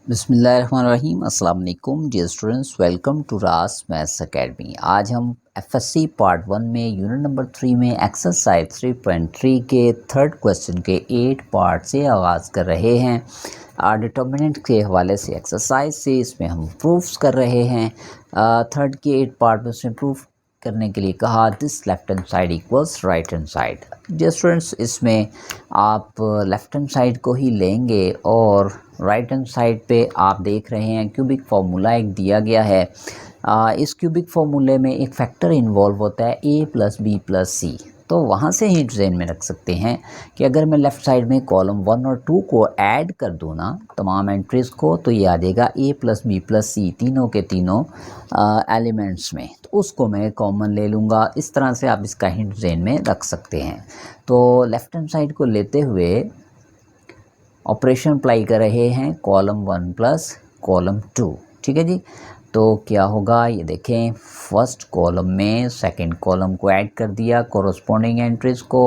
बिस्मिल्लाहिर्रहमानिर्रहीम अस्सलाम वालेकुम डियर स्टूडेंट्स, वेलकम टू रास मैथ्स एकेडमी। आज हम एफएससी पार्ट 1 में यूनिट नंबर 3 में एक्सरसाइज 3.3 के थर्ड क्वेश्चन के 8 पार्ट से आगाज़ कर रहे हैं। डिटर्मिनेंट के हवाले से एक्सरसाइज से इसमें हम प्रूफ्स कर रहे हैं। थर्ड के 8 पार्ट में उसमें प्रूफ करने के लिए कहा this left hand side equals right hand side. Dear students, इसमें आप लेफ्ट हैंड साइड को ही लेंगे और राइट हैंड साइड पे आप देख रहे हैं क्यूबिक फार्मूला एक दिया गया है। इस क्यूबिक फार्मूले में एक फैक्टर इन्वॉल्व होता है a प्लस बी प्लस सी। तो वहाँ से ही ज़हन में रख सकते हैं कि अगर मैं लेफ़्ट साइड में कॉलम 1 और 2 को ऐड कर दूँ ना तमाम एंट्रीज़ को, तो ये आ जाएगा a प्लस बी प्लस सी तीनों के तीनों एलिमेंट्स में। तो उसको मैं कॉमन ले लूँगा। इस तरह से आप इसका हिंट ज़हन में रख सकते हैं। तो लेफ़्ट हैंड साइड को लेते हुए ऑपरेशन अप्लाई कर रहे हैं कॉलम 1 प्लस कॉलम 2। ठीक है जी। तो क्या होगा ये देखें, फर्स्ट कॉलम में सेकंड कॉलम को ऐड कर दिया कोरोस्पोंडिंग एंट्रीज को।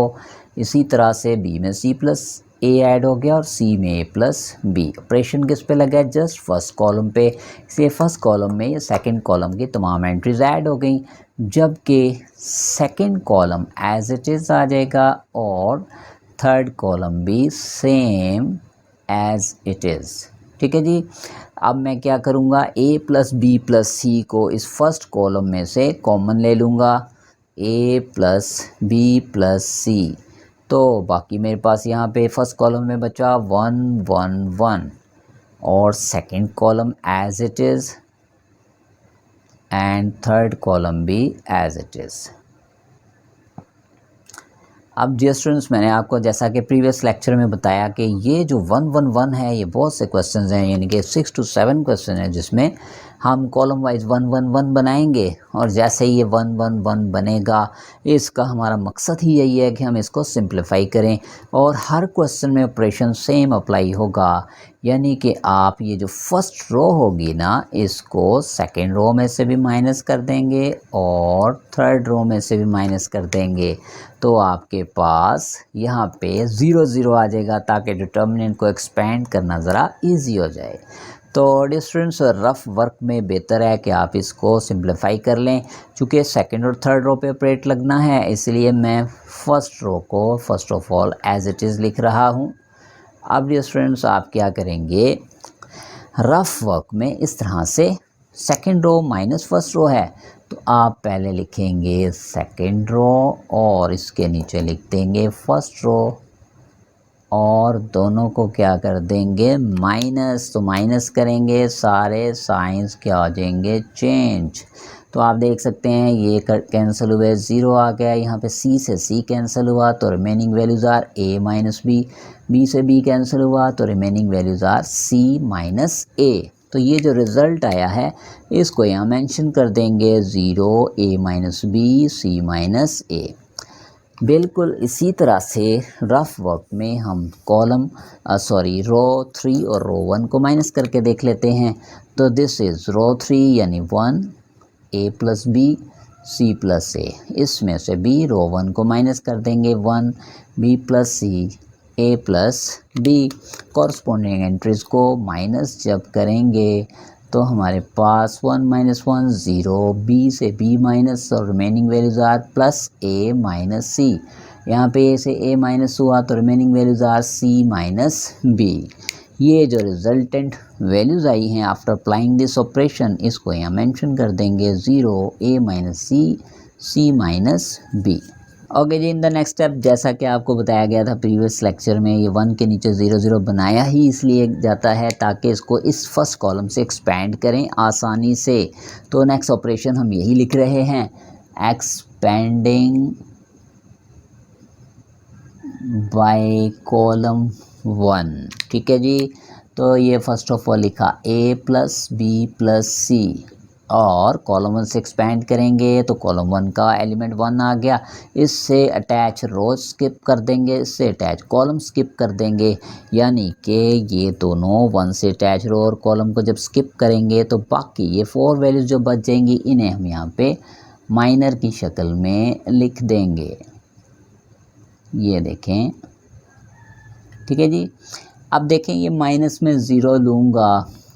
इसी तरह से बी में सी प्लस ए ऐड हो गया और सी में ए प्लस बी। ऑपरेशन किस पे लगा है? जस्ट फर्स्ट कॉलम पे। इसलिए फर्स्ट कॉलम में ये सेकंड कॉलम की तमाम एंट्रीज ऐड हो गई, जबकि second column as it is आ जाएगा और थर्ड कॉलम भी सेम एज इट इज़। ठीक है जी। अब मैं क्या करूँगा, a plus B plus c को इस फर्स्ट कॉलम में से कॉमन ले लूँगा, a प्लस बी प्लस सी। तो बाकी मेरे पास यहाँ पे फर्स्ट कॉलम में बचा 1 1 1 और second column as it is and third column भी एज इट इज़। अब डियर स्टूडेंट्स, मैंने आपको जैसा कि प्रीवियस लेक्चर में बताया कि ये जो 1 1 1 है, ये बहुत से क्वेश्चंस हैं, यानी कि 6 to 7 क्वेश्चन है जिसमें हम कॉलम वाइज 1 1 1 बनाएंगे। और जैसे ही ये 1 1 1 बनेगा, इसका हमारा मकसद ही यही है कि हम इसको सिंप्लीफाई करें और हर क्वेश्चन में ऑपरेशन सेम अप्लाई होगा। यानी कि आप ये जो फर्स्ट रो होगी ना, इसको सेकेंड रो में से भी माइनस कर देंगे और थर्ड रो में से भी माइनस कर देंगे। तो आपके पास यहाँ पे 0 0 आ जाएगा, ताकि डिटर्मिनेंट को एक्सपेंड करना ज़रा इजी हो जाए। तो डियर स्टूडेंट्स, रफ़ वर्क में बेहतर है कि आप इसको सिंप्लीफाई कर लें। चूँकि सेकंड और थर्ड रो पे ऑपरेट लगना है, इसलिए मैं फ़र्स्ट रो को first of all as it is लिख रहा हूँ। अब डियर स्टूडेंट्स, आप क्या करेंगे, रफ़ वर्क में इस तरह से second row minus first row है, तो आप पहले लिखेंगे सेकंड रो और इसके नीचे लिख देंगे फर्स्ट रो और दोनों को क्या कर देंगे, माइनस। तो माइनस करेंगे, सारे साइंस क्या हो जाएंगे, चेंज। तो आप देख सकते हैं ये कैंसिल हुए, 0 आ गया। यहाँ पे c से c कैंसिल हुआ तो remaining values are a minus B. b से b कैंसिल हुआ तो remaining values are c minus a। तो ये जो रिज़ल्ट आया है इसको यहाँ मेंशन कर देंगे 0 a minus B c minus a। बिल्कुल इसी तरह से रफ़ वर्क में हम रो 3 और रो 1 को माइनस करके देख लेते हैं। तो दिस इज़ रो 3 यानी 1 a plus b C plus a. इसमें से b रो 1 को माइनस कर देंगे 1 b plus c a plus b. Corresponding entries को माइनस जब करेंगे तो हमारे पास 1 माइनस 1 0, b से b माइनस और remaining values are plus a minus c. यहाँ पे a से a माइनस हुआ तो remaining values are c minus b। ये जो रिजल्टेंट वैल्यूज़ आई हैं आफ्टर अप्लाइंग दिस ऑपरेशन, इसको यहाँ मेंशन कर देंगे 0 a minus C c minus b। Okay जी, इन द नेक्स्ट स्टेप, जैसा कि आपको बताया गया था प्रीवियस लेक्चर में, ये 1 के नीचे 0 0 बनाया ही इसलिए जाता है ताकि इसको इस फर्स्ट कॉलम से एक्सपेंड करें आसानी से। तो नेक्स्ट ऑपरेशन हम यही लिख रहे हैं, एक्सपेंडिंग बाय कॉलम 1। ठीक है जी। तो ये फर्स्ट ऑफ ऑल लिखा a प्लस बी प्लस सी और कॉलम 1 से एक्सपेंड करेंगे तो कॉलम 1 का एलिमेंट 1 आ गया। इससे अटैच रो स्किप कर देंगे, इससे अटैच कॉलम स्किप कर देंगे, यानी कि ये दोनों 1 से अटैच रो और कॉलम को जब स्किप करेंगे तो बाकी ये 4 वैल्यूज़ जो बच जाएंगी, इन्हें हम यहाँ पे माइनर की शक्ल में लिख देंगे। ये देखें, ठीक है जी। अब देखें, ये माइनस में 0 लूँगा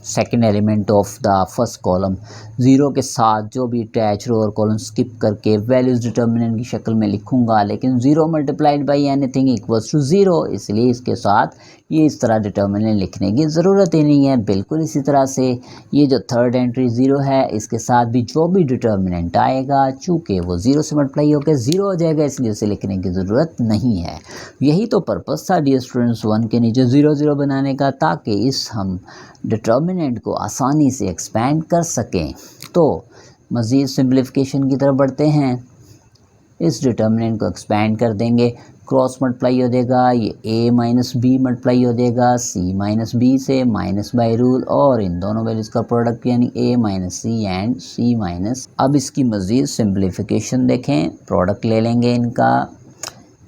second element of the first column, zero के साथ जो भी अटैच रो और कॉलम स्किप करके वैल्यूज़ डिटर्मिनेंट की शक्ल में लिखूंगा, लेकिन zero multiplied by anything equals to zero, इसलिए इसके साथ ये इस तरह डिटर्मिनेंट लिखने की ज़रूरत ही नहीं है। बिल्कुल इसी तरह से ये जो थर्ड एंट्री ज़ीरो है, इसके साथ भी जो भी डिटर्मिनेंट आएगा, चूँकि वो ज़ीरो से मल्टीप्लाई होकर ज़ीरो हो जाएगा, इसलिए उसे लिखने की ज़रूरत नहीं है। यही तो पर्पस था डियर स्टूडेंट्स 1 के नीचे 0 0 बनाने का, ताकि इस हम डिटर्मिनेंट को आसानी से एक्सपेंड कर सकें। तो मज़ीद सिंप्लीफिकेशन की तरफ बढ़ते हैं। इस डिटर्मिनेंट को एक्सपेंड कर देंगे, क्रॉस मल्टीप्लाई हो जाएगा, ये a माइनस बी मल्टीप्लाई हो जाएगा c माइनस बी से, माइनस बाय रूल, और इन दोनों वैल्यूज़ का प्रोडक्ट यानी a minus C and c minus. अब इसकी मज़ीद सिंप्लीफिकेशन देखें, प्रोडक्ट ले लेंगे इनका,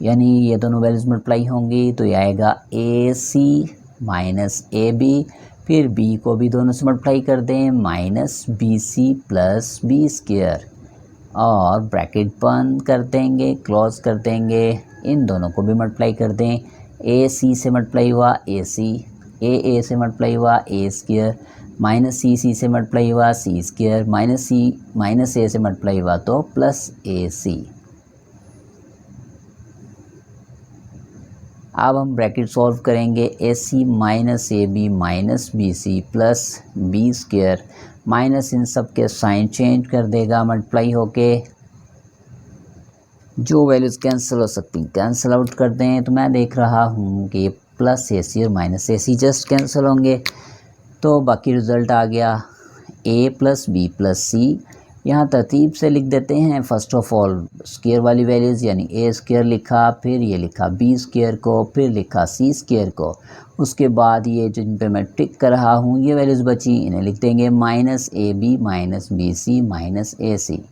यानी ये दोनों वैल्यूज़ मल्टीप्लाई होंगी तो ये आएगा A C minus A B, फिर b को भी दोनों से मल्टीप्लाई कर दें, minus B C plus B square, और ब्रैकेट बंद कर देंगे, क्लोज कर देंगे, इन दोनों को भी मल्टीप्लाई कर दें, ए सी से मल्टीप्लाई हुआ ए सी, ए से मल्टीप्लाई हुआ ए स्क्वायर, माइनस सी से मल्टीप्लाई हुआ सी स्क्वायर, माइनस सी माइनस ए से मल्टीप्लाई हुआ तो प्लस ए सी। अब हम ब्रैकेट सॉल्व करेंगे, a C minus A b minus B C plus B square, minus इन सब के साइन चेंज कर देगा, मल्टीप्लाई होके जो वैल्यूज़ कैंसिल हो सकती कैंसिल आउट कर दें। तो मैं देख रहा हूँ कि प्लस ए सी और माइनस ए सी जस्ट कैंसिल होंगे, तो बाकी रिज़ल्ट आ गया a प्लस बी प्लस सी। यहाँ तरतीब से लिख देते हैं, फ़र्स्ट ऑफ ऑल स्क्वायर वाली वैल्यूज़ यानी ए स्क्वायर लिखा, फिर ये लिखा बी स्क्वायर को, फिर लिखा सी स्क्वायर को, उसके बाद ये जिन पे मैं टिक कर रहा हूँ ये वैल्यूज़ बची, इन्हें लिख देंगे माइनस ए b minus B c minus ए सी।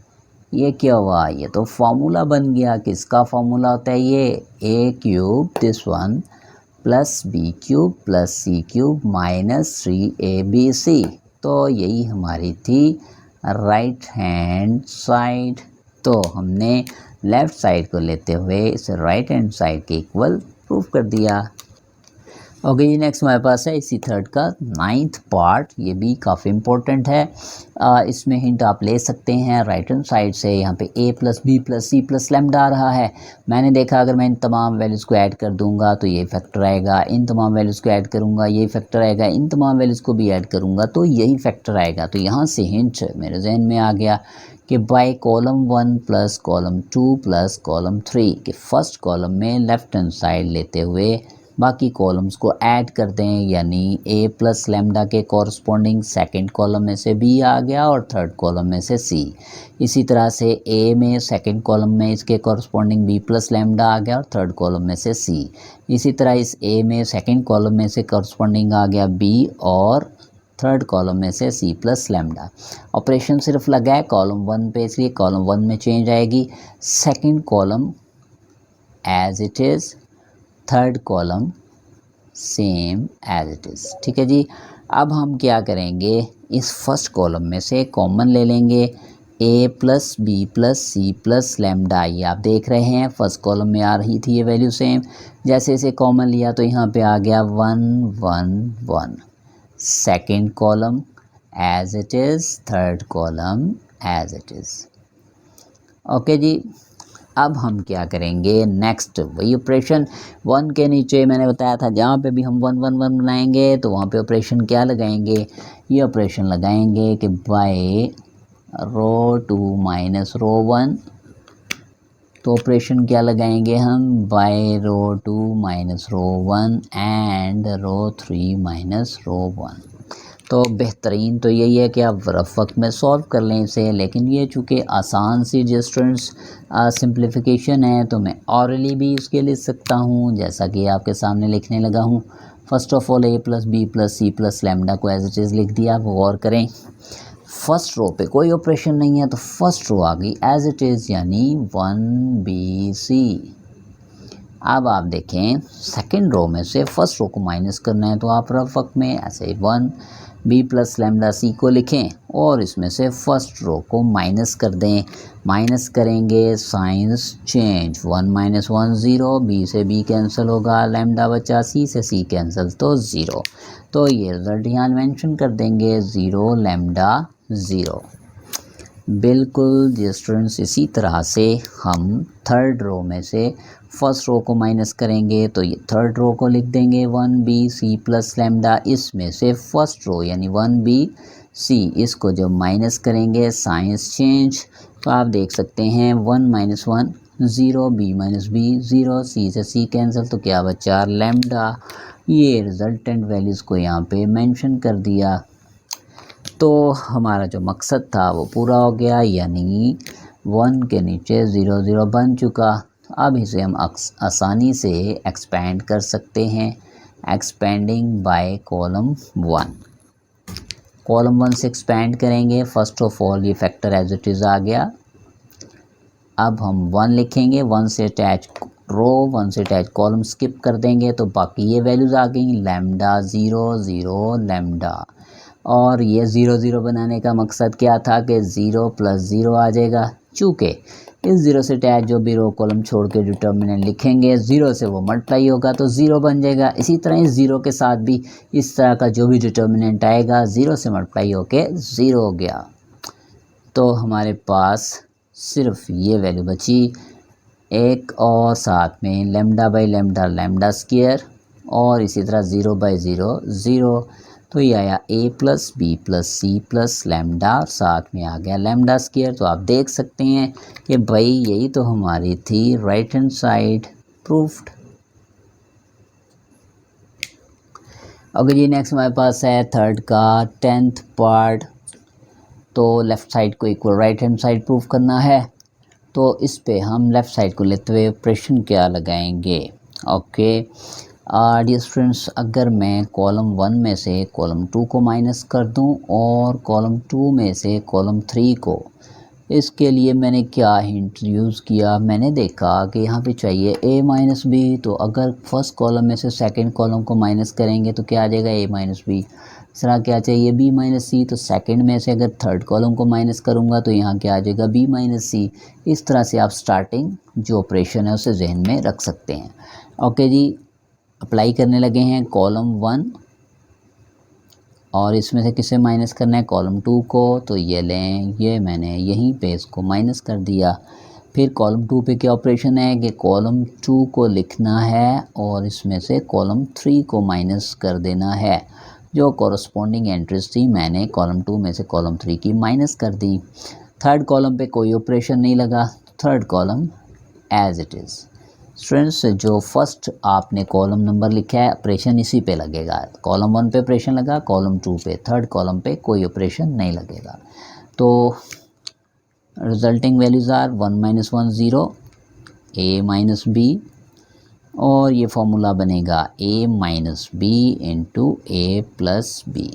ये क्या हुआ, ये तो फार्मूला बन गया। किसका फार्मूला होता है ये, a cube this one plus b cube plus c cube minus 3abc। तो यही हमारी थी राइट हैंड साइड। तो हमने लेफ़्ट साइड को लेते हुए इसे राइट हैंड साइड के इक्वल प्रूव कर दिया। ओके जी, नेक्स्ट हमारे पास है इसी थर्ड का 9th पार्ट, ये भी काफ़ी इम्पोर्टेंट है। इसमें हिंट आप ले सकते हैं राइट हैंड साइड से। यहाँ पे a plus B plus C plus lambda आ रहा है। मैंने देखा अगर मैं इन तमाम वैल्यूज़ को ऐड कर दूंगा तो ये फैक्टर आएगा, इन तमाम वैल्यूज़ को ऐड करूँगा ये फैक्टर आएगा, इन तमाम वैल्यूज़ को भी ऐड करूँगा तो यही फैक्टर आएगा। तो यहाँ से हिंट मेरे जहन में आ गया कि by column 1 plus column 2 plus column 3 के फर्स्ट कॉलम में लेफ़्ट हैंड साइड लेते हुए बाकी कॉलम्स को ऐड कर दें, यानी a प्लस लैम्डा के कॉरस्पॉन्डिंग सेकंड कॉलम में से b आ गया और थर्ड कॉलम में से c। इसी तरह से a में सेकंड कॉलम में इसके कॉरस्पॉन्डिंग b प्लस लैम्डा आ गया और थर्ड कॉलम में से c। इसी तरह इस a में सेकंड कॉलम में से कॉरस्पॉन्डिंग आ गया b और थर्ड कॉलम में से c प्लस लैम्डा। ऑपरेशन सिर्फ लगा है कॉलम 1 पे, इसलिए कॉलम 1 में चेंज आएगी, second column as it is, third column same as it is. ठीक है जी। अब हम क्या करेंगे, इस फर्स्ट कॉलम में से कॉमन ले लेंगे, a plus B plus C plus lambda. ये आप देख रहे हैं फर्स्ट कॉलम में आ रही थी ये वैल्यू सेम, जैसे इसे कॉमन लिया तो यहाँ पे आ गया 1 1 1। Second column as it is, third column as it is. Okay जी। अब हम क्या करेंगे, नेक्स्ट वही ऑपरेशन 1 के नीचे मैंने बताया था जहाँ पे भी हम 1 1 1 बनाएंगे तो वहाँ पे ऑपरेशन क्या लगाएंगे, ये ऑपरेशन लगाएंगे कि बाय रो 2 माइनस रो 1। तो ऑपरेशन क्या लगाएंगे हम, by row 2 minus row 1 and row 3 minus row 1। तो बेहतरीन तो यही है कि आप रफ वक्त में सॉल्व कर लें इसे, लेकिन ये चूँकि आसान सी जो स्टूडेंट्स सिंप्लीफिकेशन है तो मैं ऑरली भी इसके लिख सकता हूँ, जैसा कि आपके सामने लिखने लगा हूँ। First of all a plus B plus C plus lambda को एज इट इज़ लिख दिया। आप गौर करें फर्स्ट रो पे कोई ऑपरेशन नहीं है तो फर्स्ट रो आ गई एज इट इज़, यानी 1bc। अब आप देखें सेकेंड रो में से फर्स्ट रो को माइनस करना है तो आप रफ वक्त में ऐसे 1 बी प्लस लैम्डा सी को लिखें और इसमें से फर्स्ट रो को माइनस कर दें। माइनस करेंगे साइंस चेंज, 1 - 1 0, बी से बी कैंसिल होगा, लैम्डा बचा, सी से सी कैंसिल तो 0। तो ये रिजल्ट यहाँ मेंशन कर देंगे 0 लैम्डा 0। बिल्कुल जी स्टूडेंट्स, इसी तरह से हम थर्ड रो में से फर्स्ट रो को माइनस करेंगे तो ये थर्ड रो को लिख देंगे 1b c प्लस लैम्डा। इसमें से फर्स्ट रो यानी 1b c इसको जब माइनस करेंगे साइंस चेंज तो आप देख सकते हैं 1 - 1 0, b - b 0, c से c कैंसिल तो क्या बचा लैम्डा। ये रिजल्टेंट वैल्यूज़ को यहाँ पे मेंशन कर दिया। तो हमारा जो मकसद था वो पूरा हो गया, यानी 1 के नीचे 0 0 बन चुका। अब इसे हम आसानी से एक्सपेंड कर सकते हैं, एक्सपेंडिंग बाय कॉलम 1। कॉलम 1 से एक्सपेंड करेंगे। फर्स्ट ऑफ ऑल ये फैक्टर एज इट इज़ आ गया। अब हम 1 लिखेंगे, 1 से अटैच रो, 1 से अटैच कॉलम स्किप कर देंगे तो बाकी ये वैल्यूज़ आ गई लैम्डा 0 0 लैम्डा। और ये 0 0 बनाने का मकसद क्या था कि 0 + 0 आ जाएगा। चूँकि इस 0 से अटैच जो भी रो कॉलम छोड़ के डिटर्मिनेंट लिखेंगे 0 से वो मल्टीप्लाई होगा तो 0 बन जाएगा। इसी तरह इस 0 के साथ भी इस तरह का जो भी डिटर्मिनेंट आएगा 0 से मल्टीप्लाई होके 0 हो गया। तो हमारे पास सिर्फ ये वैल्यू बची एक, और साथ में lambda by lambda lambda square, और इसी तरह 0/0 0। तो ये आया a + b + c + लैम्डा, और साथ में आ गया लैम्डा स्क्वायर। तो आप देख सकते हैं कि भाई यही तो हमारी थी राइट हैंड साइड प्रूफ्ड। अगर ये नेक्स्ट हमारे पास है थर्ड का 10th पार्ट, तो लेफ़्ट साइड को equal right hand side proof करना है। तो इस पे हम लेफ़्ट साइड को लेते हुए ऑपरेशन क्या लगाएंगे। ओके डियर स्टूडेंट्स, अगर मैं कॉलम 1 में से कॉलम 2 को माइनस कर दूं और कॉलम 2 में से कॉलम 3 को, इसके लिए मैंने क्या हिंट यूज़ किया, मैंने देखा कि यहाँ पे चाहिए a - b। तो अगर फर्स्ट कॉलम में से सेकंड कॉलम को माइनस करेंगे तो क्या आ जाएगा a - b। इस तरह क्या चाहिए b - c, तो सेकंड में से अगर थर्ड कॉलम को माइनस करूँगा तो यहाँ क्या आ जाएगा b - c। इस तरह से आप स्टार्टिंग जो ऑपरेशन है उसे जहन में रख सकते हैं। ओके जी, अप्लाई करने लगे हैं कॉलम 1, और इसमें से किसे माइनस करना है कॉलम 2 को। तो ये लें, ये मैंने यहीं पे इसको माइनस कर दिया। फिर कॉलम 2 पे क्या ऑपरेशन है कि कॉलम 2 को लिखना है और इसमें से कॉलम 3 को माइनस कर देना है। जो कॉरस्पॉन्डिंग एंट्रीज थी मैंने कॉलम 2 में से कॉलम 3 की माइनस कर दी। थर्ड कॉलम पे कोई ऑपरेशन नहीं लगा, third column as it is. Students, जो फर्स्ट आपने कॉलम नंबर लिखा है ऑपरेशन इसी पे लगेगा। कॉलम 1 पे ऑपरेशन लगा, कॉलम 2 पे, थर्ड कॉलम पे कोई ऑपरेशन नहीं लगेगा। तो resulting values are 1 - 1 0, a - b, और ये फॉर्मूला बनेगा a - b × a + b।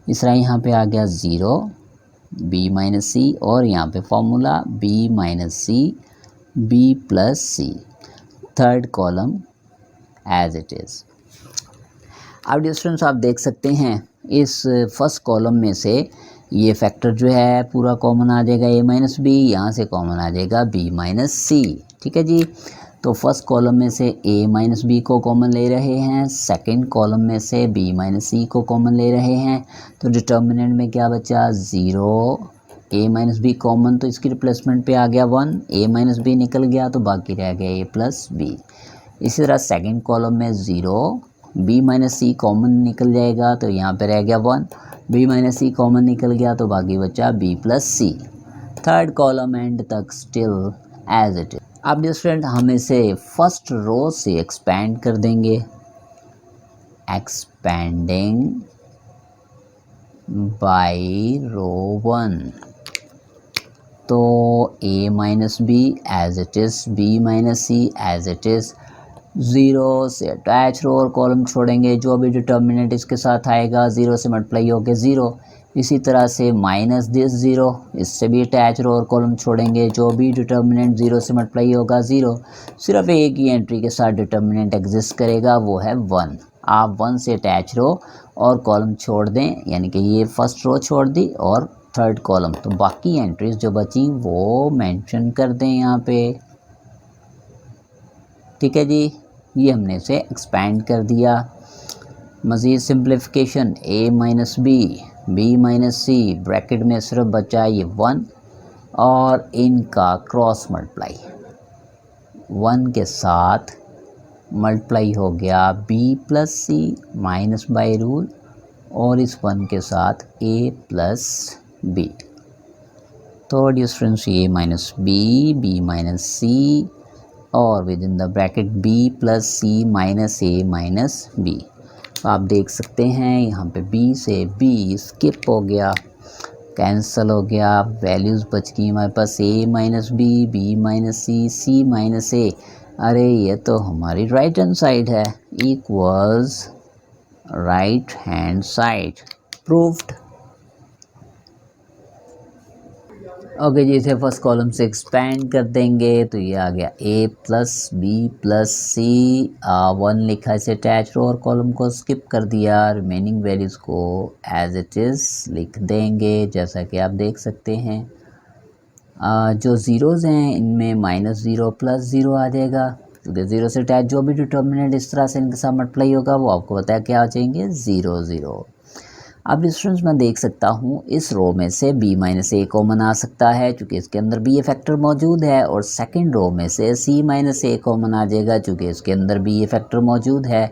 इस तरह यहाँ पे आ गया 0 b - c, और यहाँ पे formula b - c b + c, third column as it is. अब डियर स्टूडेंट्स, आप देख सकते हैं इस फर्स्ट कॉलम में से ये फैक्टर जो है पूरा कॉमन आ जाएगा a - b, यहाँ से कॉमन आ जाएगा b - c। ठीक है जी। तो फर्स्ट कॉलम में से a - b को कॉमन ले रहे हैं, सेकंड कॉलम में से b - c को कॉमन ले रहे हैं। तो डिटर्मिनेंट में क्या बचा 0, a - b कॉमन, तो इसकी रिप्लेसमेंट पे आ गया 1, a - b निकल गया तो बाकी रह गया a + b। इसी तरह सेकंड कॉलम में 0, b - c कॉमन निकल जाएगा तो यहाँ पे रह गया 1, b - c कॉमन निकल गया तो बाकी बचा b + c। Third column and तक स्टिल एज इट इज। अब डियर स्टूडेंट, हम इसे फर्स्ट रो से एक्सपेंड कर देंगे, एक्सपेंडिंग बाय रो 1। तो a - b as it is, b - c as it is, 0 से अटैच रो और कॉलम छोड़ेंगे, जो भी डिटर्मिनेंट इसके साथ आएगा 0 से मल्टीप्लाई होके 0। इसी तरह से माइनस दिस 0, इससे भी अटैच रो और कॉलम छोड़ेंगे, जो भी डिटर्मिनेंट 0 से मल्टीप्लाई होगा 0। सिर्फ एक ही एंट्री के साथ डिटर्मिनेंट एग्जिस्ट करेगा, वो है 1। आप 1 से अटैच रो और कॉलम छोड़ दें, यानी कि ये फर्स्ट रो छोड़ दी और थर्ड कॉलम, तो बाकी एंट्रीज जो बची वो मेंशन कर दें यहाँ पे। ठीक है जी, ये हमने इसे एक्सपेंड कर दिया। मज़ीद simplification, a minus B, b minus C, bracket में सिर्फ बचा ये 1 और इनका क्रॉस मल्टीप्लाई 1 के साथ मल्टीप्लाई हो गया b plus c minus by rule और इस 1 के साथ a प्लस बी। तो difference a minus B, b minus c और within the bracket b plus c minus a minus b. आप देख सकते हैं यहाँ पे b से b स्किप हो गया, कैंसिल हो गया, वैल्यूज़ बच गई हमारे पास a minus B, b minus C, c minus a। अरे ये तो हमारी राइट हैंड साइड है, equals right hand side, proved. Okay जी, इसे फर्स्ट कॉलम से एक्सपेंड कर देंगे तो ये आ गया a प्लस बी प्लस सी, 1 लिखा इसे अटैच रो और कॉलम को स्किप कर दिया, रिमेनिंग वैल्यूज़ को एज इट इज़ लिख देंगे जैसा कि आप देख सकते हैं। जो ज़ीरोज़ हैं इनमें माइनस ज़ीरो प्लस ज़ीरो आ जाएगा, क्योंकि ज़ीरो से अटैच जो भी डिटर्मिनेंट इस तरह से इनके साथ मल्टीप्लाई होगा वो आपको बताया क्या आ जाएंगे, 0 0। अब डिफरेंस मैं देख सकता हूँ इस रो में से b माइनस ए कॉमन आ सकता है चूँकि इसके अंदर b ए फैक्टर मौजूद है, और सेकंड रो में से c माइनस ए कॉमन आ जाएगा चूँकि इसके अंदर b ए फैक्टर मौजूद है।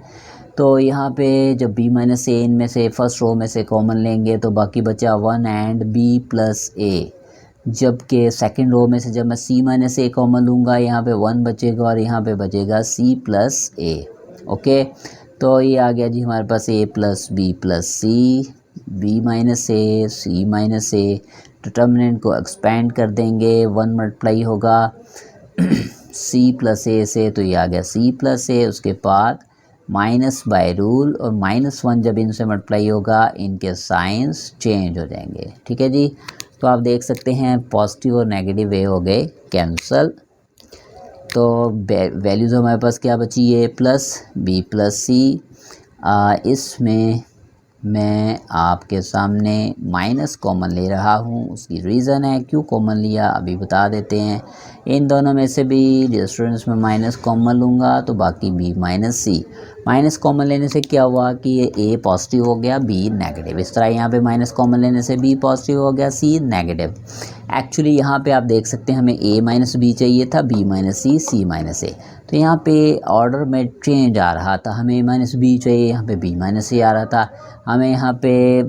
तो यहाँ पे जब b माइनस ए इनमें से फर्स्ट रो में से कॉमन लेंगे तो बाकी बचा 1 एंड b प्लस ए, जबकि सेकंड रो में से जब मैं c माइनस ए कॉमन लूँगा यहाँ पे 1 बचेगा और यहाँ पे बचेगा c प्लस ए। ओके, तो ये आ गया जी हमारे पास a plus B plus C, b minus A, C minus A. Determinant को एक्सपेंड कर देंगे, 1 मल्टीप्लाई होगा c प्लस ए से तो ये आ गया c प्लस ए, उसके बाद माइनस बाय रूल और -1 जब इनसे मल्टीप्लाई होगा इनके साइंस चेंज हो जाएंगे। ठीक है जी, तो आप देख सकते हैं पॉजिटिव और नेगेटिव वे हो गए कैंसल। तो वैल्यूज़ हमारे पास क्या बची है, प्लस बी प्लस सी। इसमें मैं आपके सामने माइनस कॉमन ले रहा हूँ, उसकी रीज़न है क्यों कॉमन लिया अभी बता देते हैं। इन दोनों में से भी डिफरेंस में माइनस कॉमन लूँगा तो बाकी बी माइनस सी। माइनस कॉमन लेने से क्या हुआ कि ये ए पॉजिटिव हो गया, बी नेगेटिव। इस तरह यहाँ पे माइनस कॉमन लेने से बी पॉजिटिव हो गया, सी नेगेटिव। एक्चुअली यहाँ पे आप देख सकते हैं हमें ए माइनस बी चाहिए था, बी माइनस सी, सी माइनस ए। तो यहाँ पे ऑर्डर में चेंज आ रहा था, हमें ए माइनस बी चाहिए, यहाँ पे बी माइनस सी आ रहा था। हमें यहाँ पे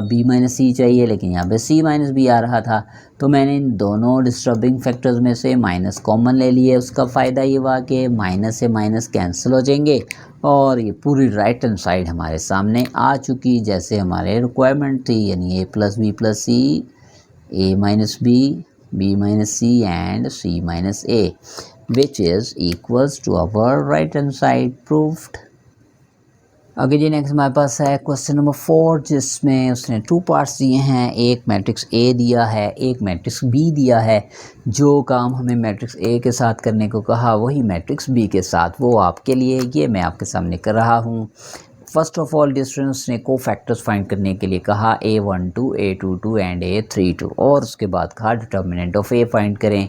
बी माइनस सी चाहिए लेकिन यहाँ पे सी माइनस बी आ रहा था। तो मैंने इन दोनों डिस्टर्बिंग फैक्टर्स में से माइनस कॉमन ले लिए। उसका फ़ायदा ये हुआ कि माइनस से माइनस कैंसिल हो जाएंगे और ये पूरी राइट हैंड साइड हमारे सामने आ चुकी जैसे हमारे रिक्वायरमेंट थी, यानी a plus B plus c, a minus b minus c and c minus a, which is equals to our right hand side, proved। आगे जी नेक्स्ट हमारे पास है क्वेश्चन नंबर 4, जिसमें उसने 2 पार्ट्स दिए हैं, एक मैट्रिक्स A दिया है, एक मैट्रिक्स B दिया है। जो काम हमें मैट्रिक्स A के साथ करने को कहा वही मैट्रिक्स B के साथ, वो आपके लिए ये मैं आपके सामने कर रहा हूँ। फर्स्ट ऑफ ऑल डिस्टेंस ने को फैक्टर्स फाइंड करने के लिए कहा A12, A22 एंड A32, और उसके बाद कहा डिटर्मिनेंट ऑफ A फाइंड करें।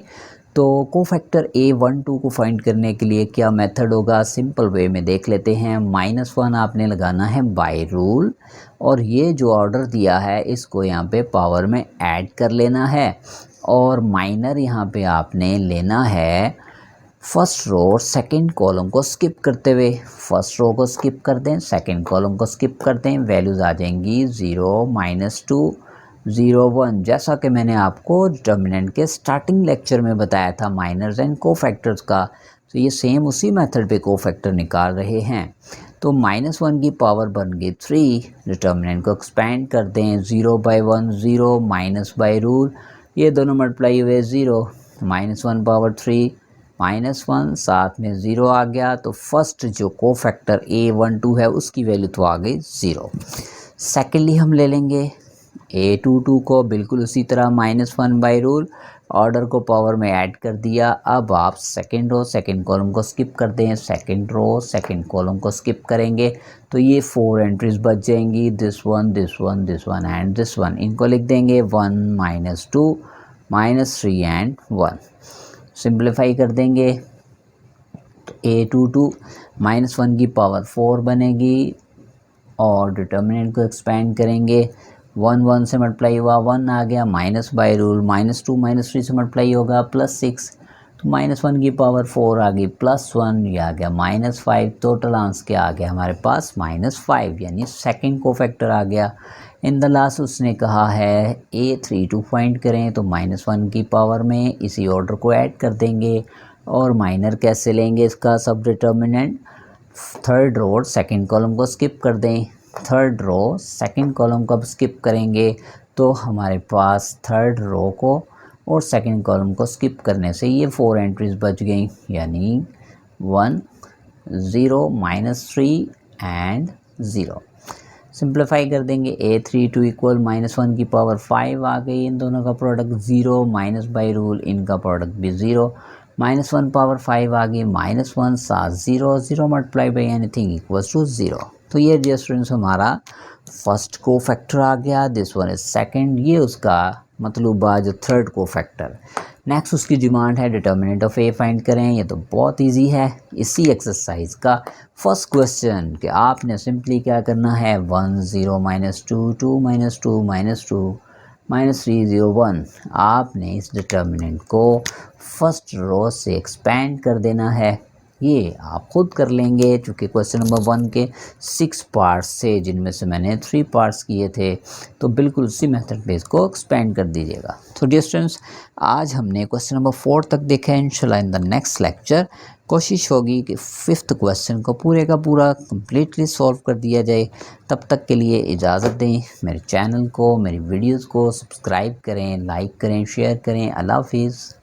तो को फैक्टर A12 को फाइंड करने के लिए क्या मेथड होगा, सिंपल वे में देख लेते हैं। -1 आपने लगाना है बाय रूल, और ये जो ऑर्डर दिया है इसको यहाँ पे पावर में ऐड कर लेना है, और माइनर यहाँ पे आपने लेना है फर्स्ट रो और सेकंड कॉलम को स्किप करते हुए। फर्स्ट रो को स्किप कर दें, सेकंड कॉलम को स्किप कर दें, वैल्यूज़ आ जाएंगी 0, -2, 0, 1, जैसा कि मैंने आपको डिटर्मिनेंट के स्टार्टिंग लेक्चर में बताया था माइनर्स एंड को फैक्टर्स का। तो ये सेम उसी मेथड पे को फैक्टर निकाल रहे हैं। तो -1 की पावर बन गई 3, डिटर्मिनेंट को एक्सपेंड कर दें, 0 बाई 1 0, माइनस बाई रूल, ये दोनों मल्टीप्लाई हुए 0, -1 पावर 3, -1 साथ में 0 आ गया। तो फर्स्ट जो को फैक्टर A12 है उसकी वैल्यू तो आ गई 0। सेकेंडली हम ले लेंगे A22 को बिल्कुल उसी तरह -1 बाई रूल, ऑर्डर को पावर में ऐड कर दिया। अब आप सेकंड रो सेकंड कॉलम को स्किप कर दें, सेकंड रो सेकंड कॉलम को स्किप करेंगे तो ये 4 एंट्रीज बच जाएंगी, this one this one this one and this one. इनको लिख देंगे 1 -2 -3 एंड 1। सिंप्लीफाई कर देंगे तो A22 -1 की पावर 4 बनेगी और डिटर्मिनेंट को एक्सपेंड करेंगे, 1 1 से मल्टीप्लाई हुआ 1 आ गया, माइनस बाई रूल -2 -3 से मल्टीप्लाई होगा +6 तो -1 की पावर 4 आ गई, +1 ये आ गया -5। टोटल आंसर क्या आ गया हमारे पास -5, यानी सेकंड को फैक्टर आ गया। इन द लास्ट उसने कहा है A32 फाइंड करें तो -1 की पावर में इसी ऑर्डर को ऐड कर देंगे और माइनर कैसे लेंगे इसका सब डिटर्मिनेंट, थर्ड रो और सेकेंड कॉलम को स्किप कर दें। थर्ड रो सेकेंड कॉलम को अब स्किप करेंगे तो हमारे पास थर्ड रो को और सेकेंड कॉलम को स्किप करने से ये 4 एंट्रीज बच गई, यानी 1 0 -3 एंड 0। सिंप्लीफाई कर देंगे, A32 इक्वल -1 की पावर 5 आ गई, इन दोनों का प्रोडक्ट 0 माइनस बाई रूल इनका प्रोडक्ट भी 0, -1 पावर 5 आ गई, -1 साथ 0 0 multiply by anything equals to 0। तो ये डियर स्टूडेंट्स हमारा फर्स्ट को फैक्टर आ गया, दिस वन इज सेकंड, ये उसका मतलूबा जो थर्ड को फैक्टर। नेक्स्ट उसकी डिमांड है डिटर्मिनेंट ऑफ ए फाइंड करें। ये तो बहुत इजी है, इसी एक्सरसाइज का फर्स्ट क्वेश्चन कि आपने सिंपली क्या करना है, 1 0 -2 2 -2 -2 -3 0 1। आपने इस डिटर्मिनेंट को फर्स्ट रो से एक्सपेंड कर देना है। ये आप खुद कर लेंगे चूँकि क्वेश्चन नंबर 1 के 6 पार्ट्स से जिनमें से मैंने 3 पार्ट्स किए थे, तो बिल्कुल उसी मेथड पे इसको एक्सपेंड कर दीजिएगा। तो डियर स्टूडेंट्स आज हमने क्वेश्चन नंबर 4 तक देखा है। इंशाल्लाह इन द नेक्स्ट लेक्चर कोशिश होगी कि 5th क्वेश्चन को पूरे का पूरा कम्प्लीटली सॉल्व कर दिया जाए। तब तक के लिए इजाज़त दें, मेरे चैनल को मेरी वीडियोज़ को सब्सक्राइब करें, लाइक करें, शेयर करें। अल्लाह हाफिज़।